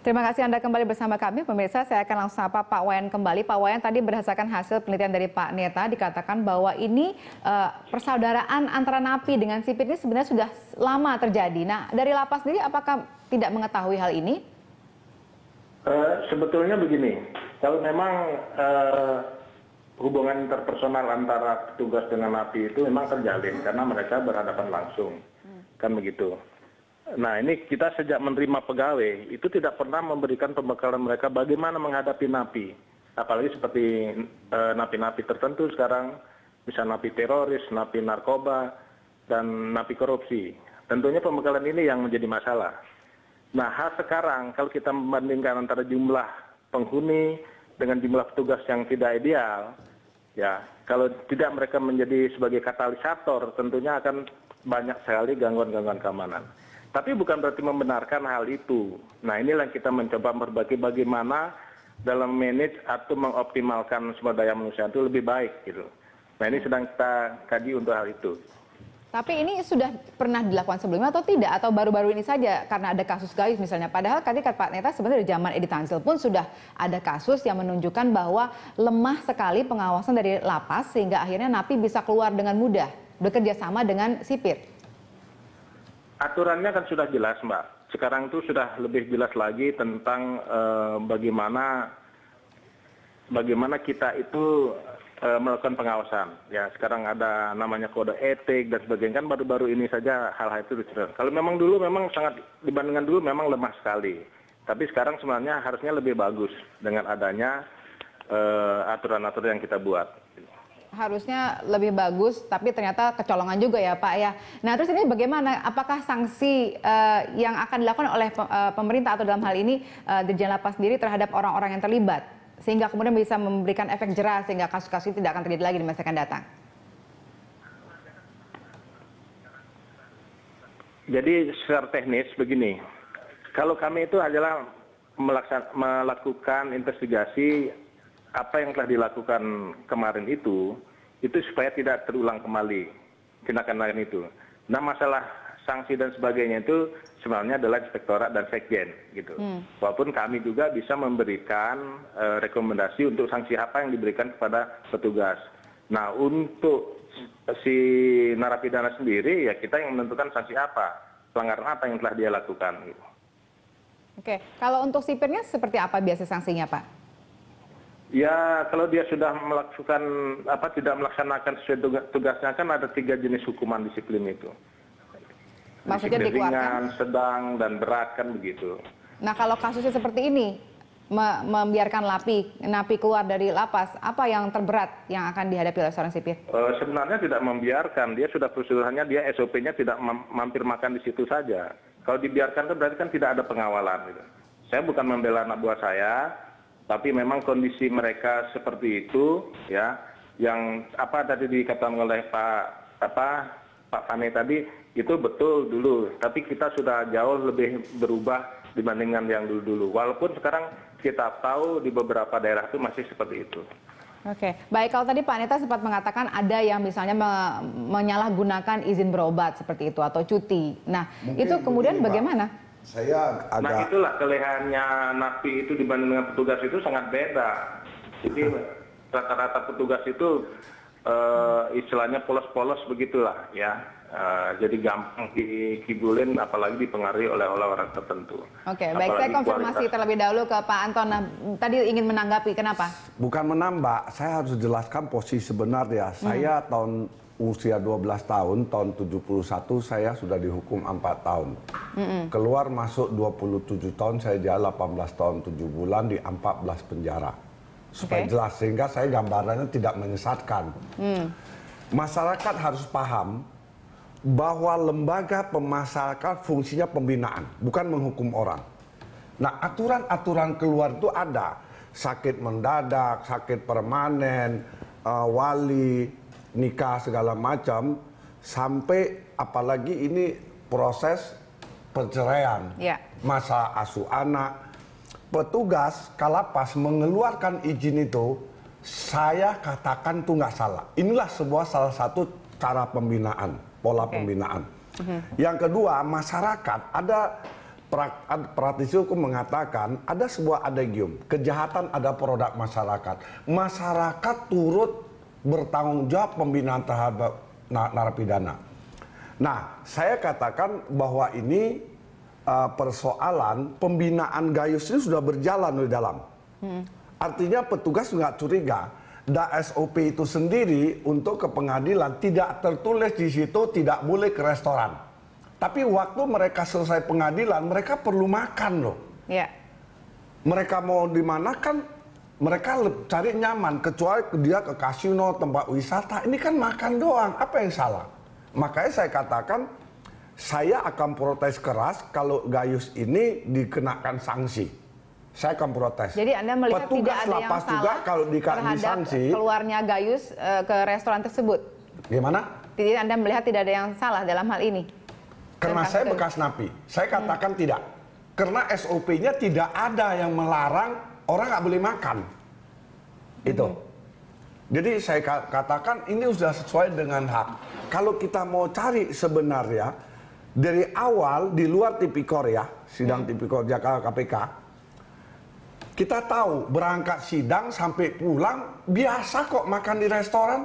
Terima kasih Anda kembali bersama kami. Pemirsa, saya akan langsung sapa Pak Wayan kembali. Pak Wayan, tadi berdasarkan hasil penelitian dari Pak Neta dikatakan bahwa ini persaudaraan antara napi dengan sipir ini sebenarnya sudah lama terjadi. Nah, dari lapas sendiri apakah tidak mengetahui hal ini? Sebetulnya begini, kalau memang hubungan interpersonal antara petugas dengan napi itu memang terjalin karena mereka berhadapan langsung, kan begitu. Nah, ini kita sejak menerima pegawai itu tidak pernah memberikan pembekalan mereka bagaimana menghadapi napi, apalagi seperti napi-napi tertentu sekarang, bisa napi teroris, napi narkoba, dan napi korupsi. Tentunya pembekalan ini yang menjadi masalah. Nah, sekarang kalau kita membandingkan antara jumlah penghuni dengan jumlah petugas yang tidak ideal, ya kalau tidak mereka menjadi sebagai katalisator, tentunya akan banyak sekali gangguan-gangguan keamanan. Tapi bukan berarti membenarkan hal itu. Nah, inilah yang kita mencoba berbagi bagaimana dalam manage atau mengoptimalkan sumber daya manusia itu lebih baik gitu. Nah, ini sedang kita kaji untuk hal itu. Tapi ini sudah pernah dilakukan sebelumnya atau tidak? Atau baru-baru ini saja karena ada kasus gaib misalnya? Padahal tadi kata Pak Neta sebenarnya dari zaman Edi Tansil pun sudah ada kasus yang menunjukkan bahwa lemah sekali pengawasan dari lapas sehingga akhirnya napi bisa keluar dengan mudah bekerja sama dengan sipir. Aturannya kan sudah jelas, Mbak. Sekarang itu sudah lebih jelas lagi tentang bagaimana kita itu melakukan pengawasan. Ya, sekarang ada namanya kode etik dan sebagainya. Kan baru-baru ini saja hal-hal itu diceritakan. Kalau memang dulu memang sangat dibandingkan dulu memang lemah sekali. Tapi sekarang sebenarnya harusnya lebih bagus dengan adanya aturan-aturan yang kita buat. Harusnya lebih bagus, tapi ternyata kecolongan juga ya Pak ya. Nah terus ini bagaimana? Apakah sanksi yang akan dilakukan oleh pemerintah atau dalam hal ini Dirjen Lapas sendiri terhadap orang-orang yang terlibat? Sehingga kemudian bisa memberikan efek jerah sehingga kasus-kasus ini tidak akan terjadi lagi di masa akan datang. Jadi secara teknis begini, kalau kami itu adalah melakukan investigasi apa yang telah dilakukan kemarin itu supaya tidak terulang kembali tindakan lain itu. Nah, masalah sanksi dan sebagainya itu sebenarnya adalah inspektorat dan sekjen gitu. Walaupun kami juga bisa memberikan rekomendasi untuk sanksi apa yang diberikan kepada petugas. Nah, untuk si narapidana sendiri ya kita yang menentukan sanksi apa, pelanggaran apa yang telah dia lakukan gitu. Oke, kalau untuk sipirnya seperti apa biasa sanksinya Pak? Ya, kalau dia sudah melakukan tidak melaksanakan sesuai tugasnya kan ada 3 jenis hukuman disiplin itu. Maksudnya disiplin dikeluarkan? Ringan, sedang, dan berat kan begitu. Nah, kalau kasusnya seperti ini, membiarkan napi keluar dari lapas, apa yang terberat yang akan dihadapi oleh seorang sipir? Sebenarnya tidak membiarkan, dia sudah prosedurnya, dia SOP-nya tidak mampir makan di situ saja. Kalau dibiarkan kan berarti kan tidak ada pengawalan. Gitu. Saya bukan membela anak buah saya, tapi memang kondisi mereka seperti itu, ya, yang apa tadi dikatakan oleh Pak Fane tadi itu betul dulu, tapi kita sudah jauh lebih berubah dibandingkan yang dulu-dulu. Walaupun sekarang kita tahu di beberapa daerah itu masih seperti itu. Oke, baik, kalau tadi Pak Neta sempat mengatakan ada yang misalnya menyalahgunakan izin berobat seperti itu atau cuti. Nah, mungkin itu kemudian bagaimana? Nah, itulah kelehannya napi itu dibanding dengan petugas itu sangat beda. Jadi rata-rata petugas itu istilahnya polos-polos begitulah ya. Jadi gampang dikibulin apalagi dipengaruhi oleh orang tertentu. Oke, baik, saya konfirmasi terlebih dahulu ke Pak Anton. Nah, tadi ingin menanggapi, kenapa? Bukan menambah, saya harus jelaskan posisi sebenarnya. Saya usia 12 tahun, tahun 71 saya sudah dihukum 4 tahun. Keluar masuk 27 tahun, saya jalan 18 tahun 7 bulan di 14 penjara. Supaya jelas, sehingga saya gambarannya tidak menyesatkan. Masyarakat harus paham bahwa lembaga pemasyarakatan fungsinya pembinaan, bukan menghukum orang. Nah, aturan-aturan keluar itu ada. Sakit mendadak, sakit permanen, wali, nikah segala macam, sampai apalagi ini proses perceraian, masa asuh anak. Petugas Kalapas mengeluarkan izin itu, saya katakan itu nggak salah. Inilah sebuah salah satu cara pembinaan, pola pembinaan. Yang kedua, masyarakat ada praktisi hukum mengatakan ada sebuah adagium, kejahatan ada produk masyarakat. Masyarakat turut bertanggung jawab pembinaan terhadap narapidana. Nah, saya katakan bahwa ini persoalan pembinaan Gayus ini sudah berjalan di dalam. Artinya petugas nggak curiga. SOP itu sendiri untuk ke pengadilan tidak tertulis di situ tidak boleh ke restoran. Tapi waktu mereka selesai pengadilan, mereka perlu makan loh. Ya. Mereka mau di mana kan mereka cari nyaman, kecuali dia ke kasino, tempat wisata. Ini kan makan doang, apa yang salah? Makanya saya katakan, saya akan protes keras kalau Gayus ini dikenakan sanksi. Saya akan protes. Jadi Anda melihat petugas tidak ada yang lapas salah juga kalau terhadap sanksi, keluarnya Gayus ke restoran tersebut? Gimana? Jadi Anda melihat tidak ada yang salah dalam hal ini? Karena saya bekas napi, saya katakan tidak. Karena SOP-nya tidak ada yang melarang orang nggak boleh makan. Itu. Jadi saya katakan ini sudah sesuai dengan hak. Kalau kita mau cari sebenarnya, dari awal di luar tipikor ya, sidang tipikor Jakarta KPK, kita tahu berangkat sidang sampai pulang biasa kok makan di restoran.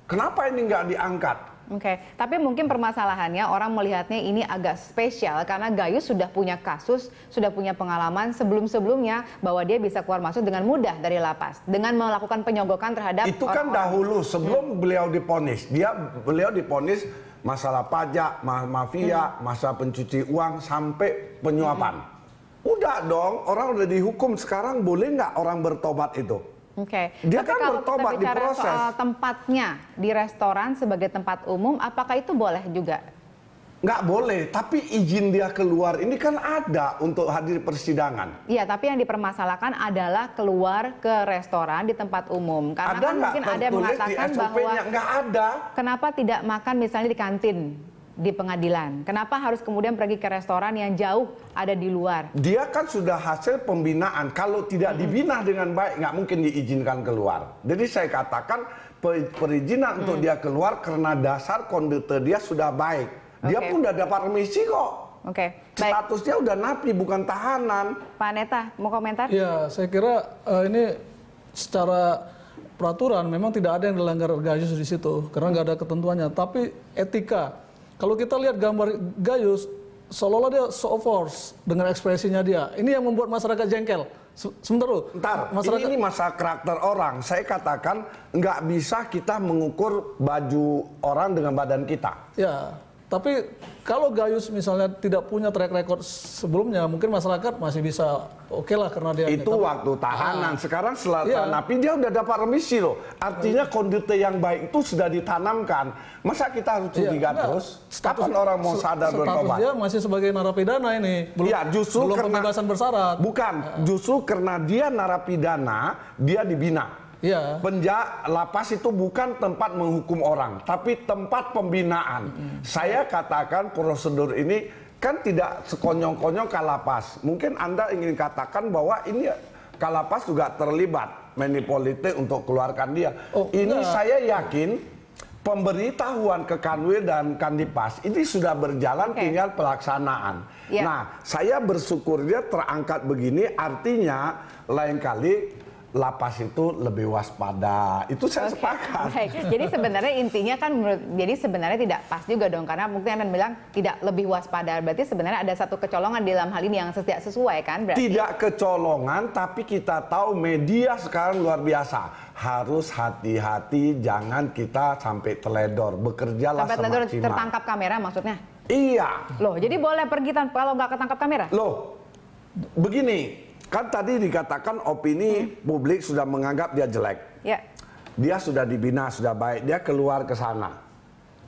Kenapa ini nggak diangkat? Oke, tapi mungkin permasalahannya orang melihatnya ini agak spesial karena Gayus sudah punya kasus, sudah punya pengalaman sebelum-sebelumnya bahwa dia bisa keluar masuk dengan mudah dari lapas dengan melakukan penyogokan terhadap itu kan dahulu sebelum beliau diponis. Beliau diponis masalah pajak, mafia, masalah pencuci uang sampai penyuapan. Udah dong, orang udah dihukum sekarang boleh nggak orang bertobat itu? Oke. Dia Tapi kan kalau bertobat, kita bicara diproses. soal tempatnya di restoran sebagai tempat umum, apakah itu boleh juga? Nggak boleh, tapi izin dia keluar ini kan ada untuk hadir persidangan. Iya, tapi yang dipermasalahkan adalah keluar ke restoran di tempat umum. Karena Ada kan mungkin ada yang mengatakan bahwa nggak ada. kenapa tidak makan misalnya di kantin di pengadilan? Kenapa harus kemudian pergi ke restoran yang jauh ada di luar? Dia kan sudah hasil pembinaan. Kalau tidak dibina dengan baik, nggak mungkin diizinkan keluar. Jadi saya katakan perizinan untuk dia keluar karena dasar konduta dia sudah baik. Dia pun udah dapat remisi kok. Oke, baik. Statusnya udah napi, bukan tahanan. Pak Neta, mau komentar? Ya, saya kira ini secara peraturan memang tidak ada yang dilanggar Gayus di situ karena nggak ada ketentuannya. Tapi etika. Kalau kita lihat gambar Gayus, seolah-olah dia show force dengan ekspresinya dia. Ini yang membuat masyarakat jengkel. Sebentar dulu. Masyarakat... ini masalah karakter orang. Saya katakan nggak bisa kita mengukur baju orang dengan badan kita. Ya, tapi kalau Gayus misalnya tidak punya track record sebelumnya, mungkin masyarakat masih bisa oke lah karena dia... Itu waktu tahanan. Sekarang setelah napi dia udah dapat remisi loh. Artinya konduta yang baik itu sudah ditanamkan. Masa kita harus curiga terus? Kapan orang mau sadar bertobat? Dia masih sebagai narapidana ini. Belum pembebasan bersyarat. Bukan, justru karena dia narapidana, dia dibina. Iya. Lapas itu bukan tempat menghukum orang, tapi tempat pembinaan. Saya katakan prosedur ini kan tidak sekonyong-konyong Kalapas. Mungkin Anda ingin katakan bahwa ini Kalapas juga terlibat politik untuk keluarkan dia. Saya yakin pemberitahuan ke Kanwil dan Kandipas ini sudah berjalan, tinggal pelaksanaan. Nah, saya bersyukur dia terangkat begini, artinya lain kali lapas itu lebih waspada. Itu saya sepakat. Baik. Jadi sebenarnya intinya kan jadi sebenarnya tidak pas juga dong, karena mungkin Anda bilang tidak lebih waspada. Berarti sebenarnya ada satu kecolongan di dalam hal ini yang tidak sesuai kan? Berarti. Tidak kecolongan, tapi kita tahu media sekarang luar biasa. Harus hati-hati, jangan kita sampai teledor. Bekerjalah sampai teledor semaksimal. Tertangkap kamera maksudnya? Iya. Loh, jadi boleh pergi kalau nggak ketangkap kamera? Loh, begini. Kan tadi dikatakan opini publik sudah menganggap dia jelek. Ya. Dia sudah dibina, sudah baik, dia keluar ke sana.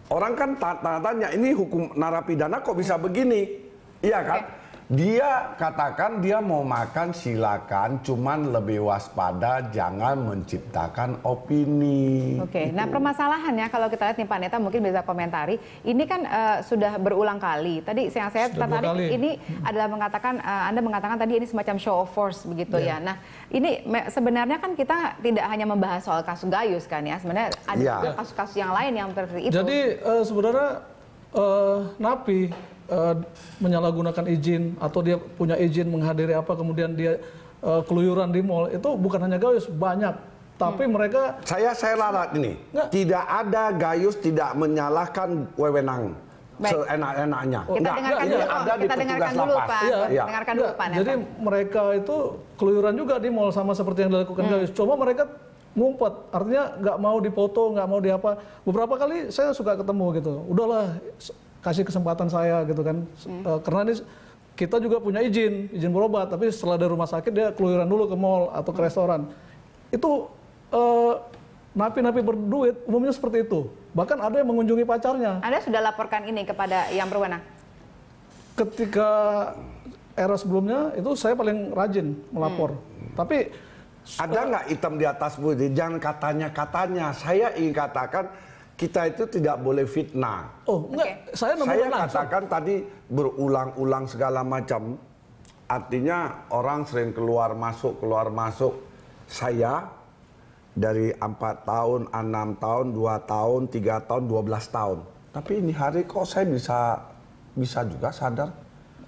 Orang kan tanya, ini hukum narapidana kok bisa begini? Iya kan? Dia katakan dia mau makan silakan, cuman lebih waspada, jangan menciptakan opini. Oke, nah permasalahannya kalau kita lihat nih Pak Neta mungkin bisa komentari, ini kan sudah berulang kali. Tadi yang saya tertarik ini adalah mengatakan, Anda mengatakan tadi ini semacam show of force begitu ya. Nah ini sebenarnya kan kita tidak hanya membahas soal kasus Gayus kan ya, sebenarnya ada juga kasus-kasus yang lain yang seperti itu. Jadi sebenarnya napi menyalahgunakan izin atau dia punya izin menghadiri apa kemudian dia keluyuran di mal, itu bukan hanya Gayus, banyak. Tapi mereka Saya larat ini. Nggak. Tidak ada Gayus tidak menyalahkan wewenang seenak-enaknya. Kita dengarkan ini dulu, ada di kita dengarkan petugas dulu, lapas. Pak. Iya. Dengarkan dulu, Pak. Jadi mereka itu keluyuran juga di mal sama seperti yang dilakukan Gayus. Cuma mereka ngumpet, artinya nggak mau dipoto, nggak mau diapa. Beberapa kali saya suka ketemu gitu. Udahlah, kasih kesempatan saya gitu kan. Karena ini kita juga punya izin berobat, tapi setelah dari rumah sakit dia keluyuran dulu ke mall atau ke restoran. Itu napi-napi berduit umumnya seperti itu. Bahkan ada yang mengunjungi pacarnya. Anda sudah laporkan ini kepada yang berwenang? Ketika era sebelumnya itu saya paling rajin melapor. Tapi Ada nggak hitam di atas putih? Jangan katanya. Saya ingin katakan kita itu tidak boleh fitnah. oh enggak, saya Saya langsung. katakan tadi berulang-ulang segala macam. Artinya orang sering keluar masuk. Saya dari 4 tahun, 6 tahun, 2 tahun, 3 tahun, 12 tahun. Tapi ini hari kok saya bisa juga sadar.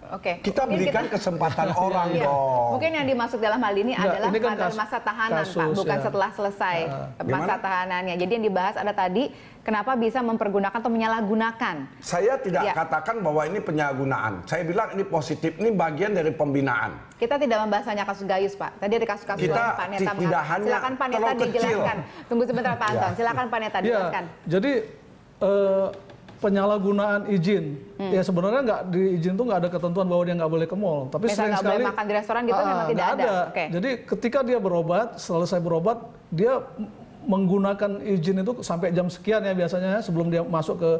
Oke. Kita berikan kesempatan orang Iya. dong. Mungkin yang dimaksud dalam hal ini Enggak, adalah ini kan pada masa tahanan, Pak, kasus, bukan ya. setelah selesai masa Gimana? tahanannya. Jadi yang dibahas ada tadi kenapa bisa mempergunakan atau menyalahgunakan. Saya tidak Ya. katakan bahwa ini penyalahgunaan. Saya bilang ini positif, ini bagian dari pembinaan. Kita tidak membahas hanya kasus Gayus, Pak. Tadi ada kasus-kasus Kita lain, Pak Neta tidak mengatakan. hanya Silakan Pak Neta terlalu kecil. dijelaskan. Tunggu sebentar Pak Anton. Silakan Pak Neta Ya, dijelaskan. jadi penyalahgunaan izin, ya sebenarnya nggak di izin tuh nggak ada ketentuan bahwa dia nggak boleh ke mall. Tapi Misalnya sering nggak boleh sekali makan di restoran gitu memang tidak nggak ada. Oke. Jadi ketika dia berobat, selesai berobat, dia menggunakan izin itu sampai jam sekian ya biasanya sebelum dia masuk ke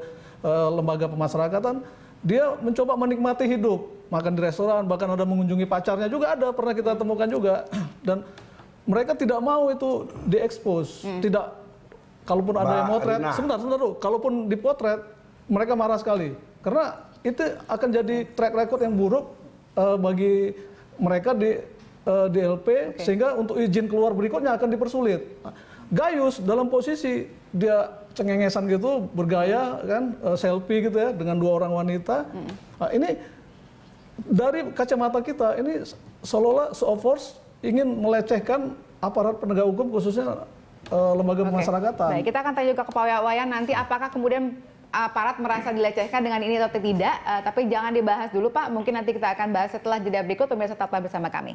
lembaga pemasyarakatan, dia mencoba menikmati hidup, makan di restoran, bahkan ada mengunjungi pacarnya juga ada, pernah kita temukan juga. Dan mereka tidak mau itu diekspos, tidak. Kalaupun ada yang Mbak motret, Rina. sebentar dulu. Kalaupun dipotret, mereka marah sekali. Karena itu akan jadi track record yang buruk bagi mereka di DLP, sehingga untuk izin keluar berikutnya akan dipersulit. Gayus dalam posisi dia cengengesan gitu, bergaya kan, selfie gitu ya dengan 2 orang wanita. Nah, ini dari kacamata kita ini seolah-olah show of force ingin melecehkan aparat penegak hukum khususnya lembaga Oke. pemasyarakatan. Baik, kita akan tanya juga ke Pak Wayan nanti apakah kemudian aparat merasa dilecehkan dengan ini atau tidak. Tapi jangan dibahas dulu Pak, mungkin nanti kita akan bahas setelah jeda berikut. Pemirsa tetaplah bersama kami.